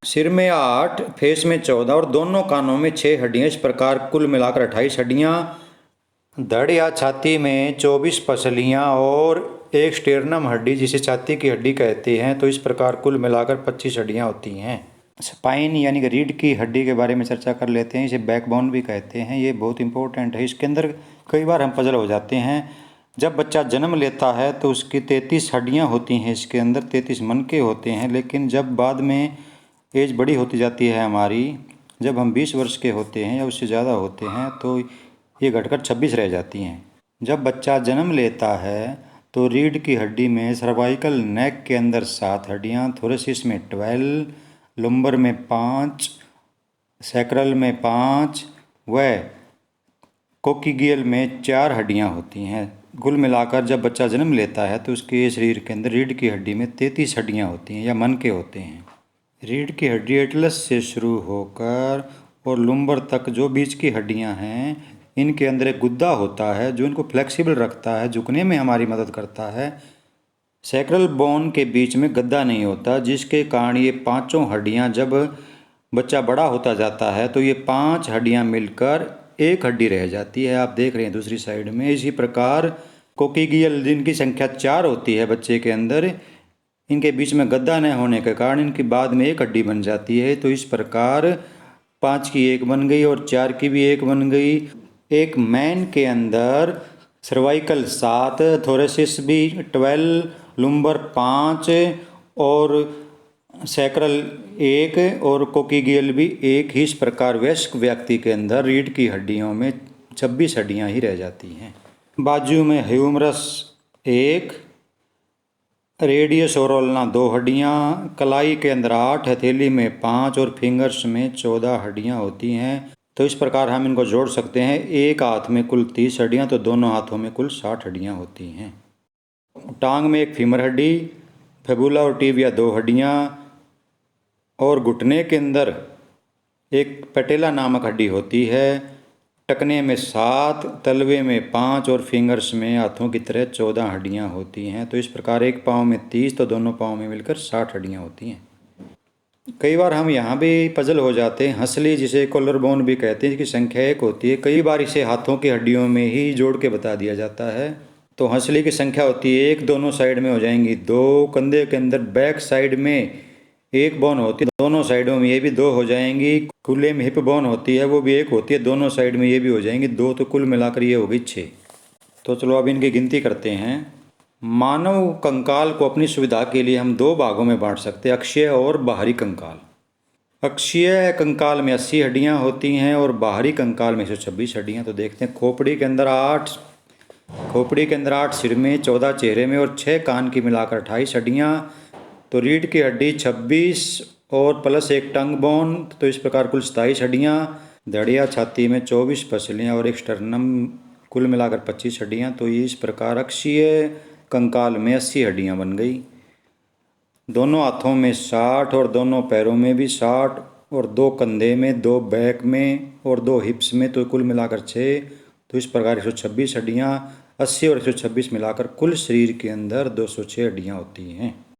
सिर में 8, फेस में 14 और दोनों कानों में 6 हड्डियाँ। इस प्रकार कुल मिलाकर 28 हड्डियाँ। धड़ या छाती में 24 पसलियाँ और एक स्टेर्नम हड्डी जिसे छाती की हड्डी कहते हैं। तो इस प्रकार कुल मिलाकर 25 हड्डियाँ होती हैं। स्पाइन यानी कि रीढ़ की हड्डी के बारे में चर्चा कर लेते हैं। इसे बैकबोन भी कहते हैं। ये बहुत इंपॉर्टेंट है। इसके अंदर कई बार हम पजल हो जाते हैं। जब बच्चा जन्म लेता है तो उसकी 33 हड्डियाँ होती हैं। इसके अंदर 33 मनके होते हैं। लेकिन जब बाद में एज बड़ी होती जाती है हमारी, जब हम 20 वर्ष के होते हैं या उससे ज़्यादा होते हैं तो ये घटकर 26 रह जाती हैं। जब बच्चा जन्म लेता है तो रीढ़ की हड्डी में सर्वाइकल नेक के अंदर 7 हड्डियाँ, थोरेसिस में 12, लुम्बर में 5, सैक्रल में 5 व कोक्सीगियल में 4 हड्डियाँ होती हैं। कुल मिलाकर जब बच्चा जन्म लेता है तो उसके शरीर के अंदर रीढ़ की हड्डी में 33 हड्डियाँ होती हैं या मनके होते हैं। रीढ़ की हड्डी एटलस से शुरू होकर और लुम्बर तक जो बीच की हड्डियां हैं, इनके अंदर एक गुद्दा होता है जो इनको फ्लेक्सिबल रखता है, झुकने में हमारी मदद करता है। सैक्रल बोन के बीच में गद्दा नहीं होता, जिसके कारण ये पांचों हड्डियां जब बच्चा बड़ा होता जाता है तो ये 5 हड्डियां मिलकर एक हड्डी रह जाती है। आप देख रहे हैं दूसरी साइड में। इसी प्रकार कोक्सीगियल जिनकी संख्या 4 होती है बच्चे के अंदर, इनके बीच में गद्दा न होने के कारण इनकी बाद में एक हड्डी बन जाती है। तो इस प्रकार 5 की एक बन गई और 4 की भी एक बन गई। एक मैन के अंदर सर्वाइकल 7, थोरेसिस भी 12, लुम्बर 5 और सैक्रल 1 और कोक्सीगियल भी 1 ही। इस प्रकार वयस्क व्यक्ति के अंदर रीढ़ की हड्डियों में 26 हड्डियाँ ही रह जाती हैं। बाजू में ह्यूमरस 1, रेडियस और ओल्ना 2 हड्डियाँ, कलाई के अंदर 8, हथेली में 5 और फिंगर्स में 14 हड्डियाँ होती हैं। तो इस प्रकार हम इनको जोड़ सकते हैं। एक हाथ में कुल 30 हड्डियाँ तो दोनों हाथों में कुल 60 हड्डियाँ होती हैं। टांग में एक फीमर हड्डी, फेबुला और टिबिया 2 हड्डियाँ और घुटने के अंदर एक पैटेला नामक हड्डी होती है। टकने में 7, तलवे में 5 और फिंगर्स में हाथों की तरह 14 हड्डियाँ होती हैं। तो इस प्रकार एक पाँव में 30 तो दोनों पाँव में मिलकर 60 हड्डियाँ होती हैं। कई बार हम यहाँ भी पजल हो जाते हैं। हंसली जिसे कॉलर बोन भी कहते हैं, इसकी संख्या 1 होती है। कई बार इसे हाथों की हड्डियों में ही जोड़ के बता दिया जाता है। तो हंसली की संख्या होती है 1, दोनों साइड में हो जाएंगी 2, कंधे के अंदर बैक साइड में 1 बोन होती है, दोनों साइडों में ये भी 2 हो जाएंगी। खुले में हिप बोन होती है, वो भी 1 होती है, दोनों साइड में ये भी हो जाएंगी 2। तो कुल मिलाकर ये हो गई 6। तो चलो अब इनकी गिनती करते हैं। मानव कंकाल को अपनी सुविधा के लिए हम 2 भागों में बांट सकते हैं, अक्षीय और बाहरी कंकाल। अक्षीय कंकाल में 80 हड्डियाँ होती हैं और बाहरी कंकाल में 126 हड्डियाँ। तो देखते हैं। खोपड़ी के अंदर 8, सिर में 14, चेहरे में और 6 कान की मिलाकर 28 हड्डियाँ। तो रीढ़ की हड्डी 26 और प्लस एक टंग बोन, तो इस प्रकार कुल 27 हड्डियाँ। धड़िया छाती में 24 पसलियाँ और एक स्टर्नम, कुल मिलाकर 25 हड्डियाँ। तो इस प्रकार अक्षीय कंकाल में 80 हड्डियाँ बन गई। दोनों हाथों में 60 और दोनों पैरों में भी 60 और 2 कंधे में, 2 बैक में और 2 हिप्स में, तो कुल मिलाकर 6। तो इस प्रकार 126 हड्डियाँ, 80 और 126 मिलाकर कुल शरीर के अंदर 206 हड्डियाँ होती हैं।